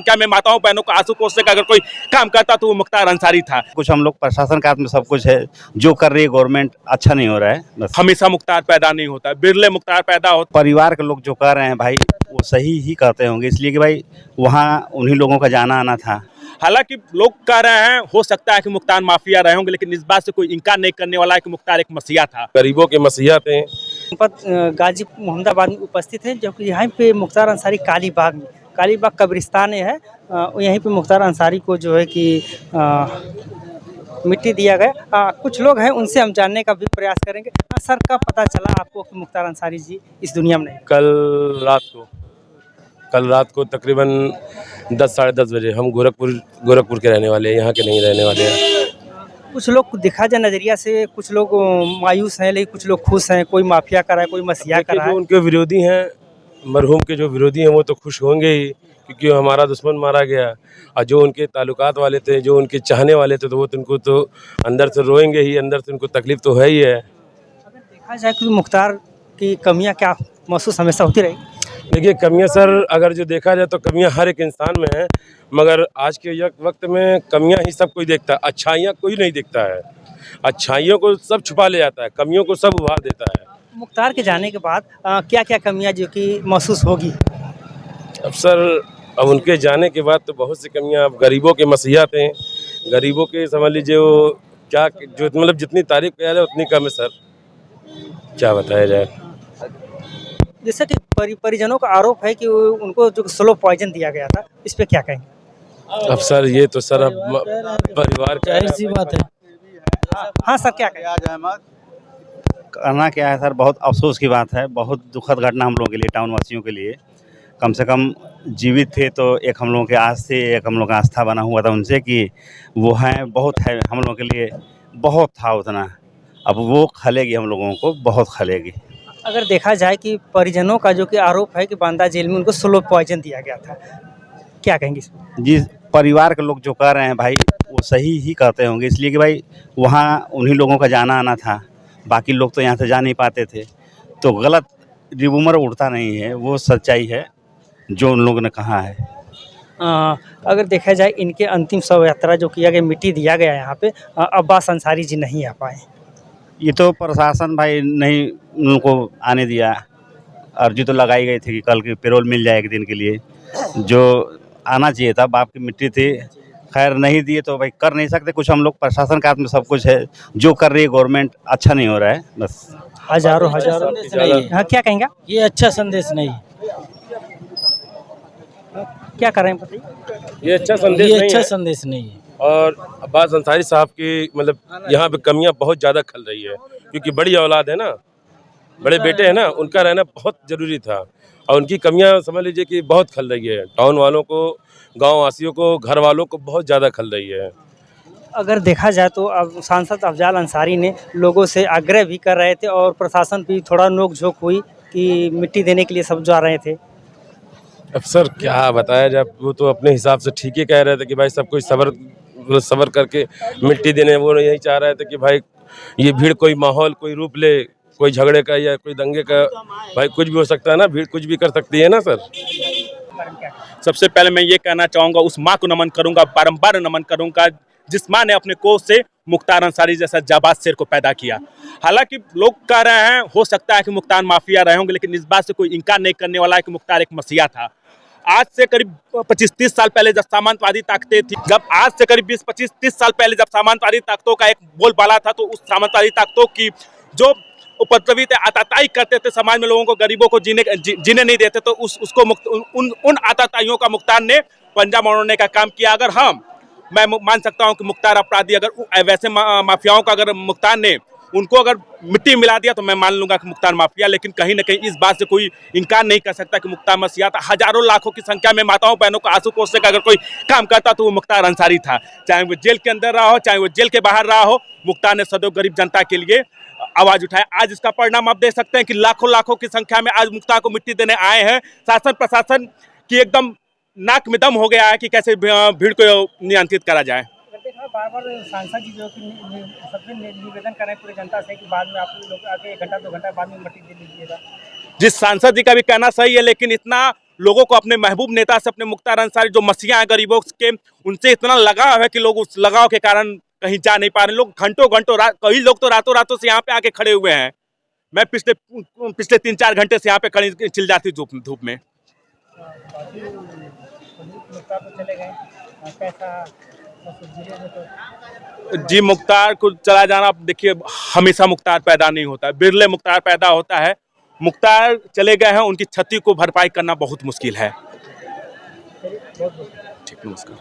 क्या मैं माताओं बहनों को आंसू पोंछने का अगर कोई काम करता तो वो मुख्तार अंसारी था। कुछ हम लोग प्रशासन का हाथ में सब कुछ है, जो कर रही है गवर्नमेंट अच्छा नहीं हो रहा है। बस हमेशा मुख्तार पैदा नहीं होता, बिरले मुख्तार पैदा होता। परिवार के लोग जो कर रहे हैं भाई वो सही ही करते होंगे, इसलिए कि भाई वहाँ उन्हीं लोगों का जाना आना था। हालांकि लोग कह रहे हैं हो सकता है कि मुख्तार माफिया रहे होंगे, लेकिन इस बात से कोई इनकार नहीं करने वाला है कि मुख्तार एक मसीहा था, गरीबों के मसीहा थे। गाजी मोहम्मदाबाद में उपस्थित है, जबकि यहाँ पे मुख्तार अंसारी कालीबाग कब्रिस्तान है। यहीं पे मुख्तार अंसारी को जो है कि मिट्टी दिया गया। कुछ लोग हैं, उनसे हम जानने का भी प्रयास करेंगे। सर, कब पता चला आपको कि मुख्तार अंसारी जी इस दुनिया में नहीं? कल रात को तकरीबन 10 साढ़े 10 बजे। हम गोरखपुर के रहने वाले हैं, यहाँ के नहीं रहने वाले हैं। कुछ लोग को देखा जाए नज़रिया से, कुछ लोग मायूस हैं, लेकिन कुछ लोग खुश हैं। कोई माफिया कर रहा है, कोई मसीहा कर रहा है। जो उनके विरोधी हैं, मरहूम के जो विरोधी हैं, वो तो खुश होंगे ही, क्योंकि हमारा दुश्मन मारा गया। और जो उनके ताल्लुकात वाले थे, जो उनके चाहने वाले थे, तो वो उनको तो अंदर से रोएंगे ही, अंदर से उनको तकलीफ तो है ही है। अगर देखा जाए कि मुख्तार की कमियां क्या महसूस हमेशा होती रही? देखिए, कमियां सर, अगर जो देखा जाए तो कमियां हर एक इंसान में है, मगर आज के वक्त में कमियां ही सब कोई देखता है, अच्छाइयाँ कोई नहीं देखता है। अच्छाइयों को सब छुपा ले जाता है, कमियों को सब उभार देता है। मुख्तार के जाने के बाद क्या क्या कमियां जो कि महसूस होगी? अब सर, अब उनके जाने के बाद तो बहुत सी कमियां। अब गरीबों के मसीहा थे, गरीबों के समझ लीजिए वो क्या, जो मतलब जितनी तारीफ किया जाए उतनी कम है सर, क्या बताया जाए। जैसे कि परिजनों का आरोप है कि उनको जो स्लो पॉइजन दिया गया था, इस पे क्या कहेंगे? अब सर ये तो सर अब परिवार का जाहिर सी बात है। हाँ सर, क्या कहेंगे? करना क्या है सर, बहुत अफसोस की बात है, बहुत दुखद घटना हम लोगों के लिए, टाउन वासियों के लिए। कम से कम जीवित थे तो एक हम लोगों के आस से, एक हम लोगों का आस्था बना हुआ था उनसे कि वो हैं, बहुत है हम लोगों के लिए, बहुत था उतना। अब वो खलेगी, हम लोगों को बहुत खलेगी। अगर देखा जाए कि परिजनों का जो कि आरोप है कि बांदा जेल में उनको स्लो पॉइजन दिया गया था, क्या कहेंगे इस पे? जिस परिवार के लोग जो कर रहे हैं भाई वो सही ही करते होंगे, इसलिए कि भाई वहाँ उन्हीं लोगों का जाना आना था, बाकी लोग तो यहाँ से जा नहीं पाते थे। तो गलत रिमूमर उड़ता नहीं है, वो सच्चाई है जो उन लोगों ने कहा है। अगर देखा जाए इनके अंतिम शव यात्रा जो किया गया, मिट्टी दिया गया यहाँ पे, अब्बास अंसारी जी नहीं आ पाए। ये तो प्रशासन भाई नहीं उनको आने दिया। अर्जी तो लगाई गई थी कि कल की पेरोल मिल जाए एक दिन के लिए, जो आना चाहिए था, बाप की मिट्टी थी। खैर नहीं दिए तो भाई कर नहीं सकते कुछ, हम लोग प्रशासन के हाथ में सब कुछ है, जो कर रही है गवर्नमेंट अच्छा नहीं हो रहा है। बस हजारों हाँ, क्या कहेंगे? ये अच्छा संदेश नहीं, क्या कर रहे हैं बताइए? ये अच्छा संदेश ये नहीं अच्छा है। संदेश नहीं है। और अब्बास अंसारी साहब की मतलब यहाँ पे कमियां बहुत ज़्यादा खल रही है, क्योंकि बड़ी औलाद है ना, बड़े बेटे हैं ना, उनका रहना बहुत ज़रूरी था। और उनकी कमियां समझ लीजिए कि बहुत खल रही है, टाउन वालों को, गांव वासियों को, घर वालों को बहुत ज़्यादा खल रही है। अगर देखा जाए तो अब सांसद अफजाल अंसारी ने लोगों से आग्रह भी कर रहे थे और प्रशासन भी थोड़ा नोक-झोंक हुई कि मिट्टी देने के लिए सब जा रहे थे। अब सर क्या बताया जाए, वो तो अपने हिसाब से ठीक ही कह रहे थे कि भाई सब कोई सबर करके मिट्टी देने। वो यही चाह रहे थे कि भाई ये भीड़ कोई माहौल, कोई रूप ले, कोई झगड़े का या कोई दंगे का, भाई कुछ भी हो सकता है ना, भीड़ कुछ भी कर सकती है ना सर। सबसे पहले मैं ये कहना चाहूँगा, उस माँ को नमन करूँगा, बारंबार नमन करूँगा जिस माँ ने अपने कोख से मुख्तार अंसारी जैसा जाबाज शेर को पैदा किया। हालांकि लोग कह रहे हैं हो सकता है कि मुख्तार माफिया रहे होंगे, लेकिन इस बात से कोई इनकार नहीं करने वाला है कि मुख्तार एक मसीहा था। आज से करीब 25-30 साल पहले जब सामंतवादी ताकतें थी, आज से करीब 20-25-30 साल पहले जब सामंतवादी ताकतों का एक बोलबाला था, तो उस सामंतवादी ताकतों की जो उपद्रवी थे, आताताई करते थे, समाज में लोगों को, गरीबों को जीने नहीं देते, तो उसको उन आताताइयों का मुख्तार ने पंजा मोड़ने का काम किया। अगर मैं मान सकता हूं कि मुख्तार अपराधी, अगर वैसे माफियाओं का अगर मुख्तार ने उनको अगर मिट्टी मिला दिया तो मैं मान लूंगा कि मुख्तार माफिया, लेकिन कहीं ना कहीं इस बात से कोई इनकार नहीं कर सकता कि मुख्तार मसीहा था। हजारों लाखों की संख्या में माताओं बहनों को आंसू पोंछने का अगर कोई काम करता तो वो मुख्तार अंसारी था। चाहे वो जेल के अंदर रहा हो, चाहे वो जेल के बाहर रहा हो, मुख्तार ने सदैव गरीब जनता के लिए आवाज उठाया। आज इसका परिणाम आप देख सकते हैं कि लाखों की संख्या में आज मुख्तार को मिट्टी देने आए हैं। शासन प्रशासन की एकदम नाक में दम हो गया है कि कैसे भीड़ को नियंत्रित करा जाए। बार-बार सांसद जी जो कि सबसे निवेदन कर रहे हैं पूरी जनता से कि बाद में आप लोग आके 1 घंटा 2 घंटा बाद में मिट्टी दे दीजिएगा। जिस सांसद जी का भी कहना सही है, लेकिन इतना लोगों को अपने महबूब नेता से, अपने मुख्तार अंसारी जो मसीहा हैं गरीबों के, उनसे इतना लगाव है कि लोग उस लगाव के कारण कहीं जा नहीं पा रहे। लोग घंटों घंटों कई लोग तो रातों रातों से यहाँ पे आके खड़े हुए हैं। मैं पिछले 3-4 घंटे से यहाँ पे खड़ी चिल जाती धूप में। जी, मुख्तार को चला जाना, देखिए हमेशा मुख्तार पैदा नहीं होता, बिरले मुख्तार पैदा होता है। मुख्तार चले गए हैं, उनकी क्षति को भरपाई करना बहुत मुश्किल है। ठीक, नमस्कार।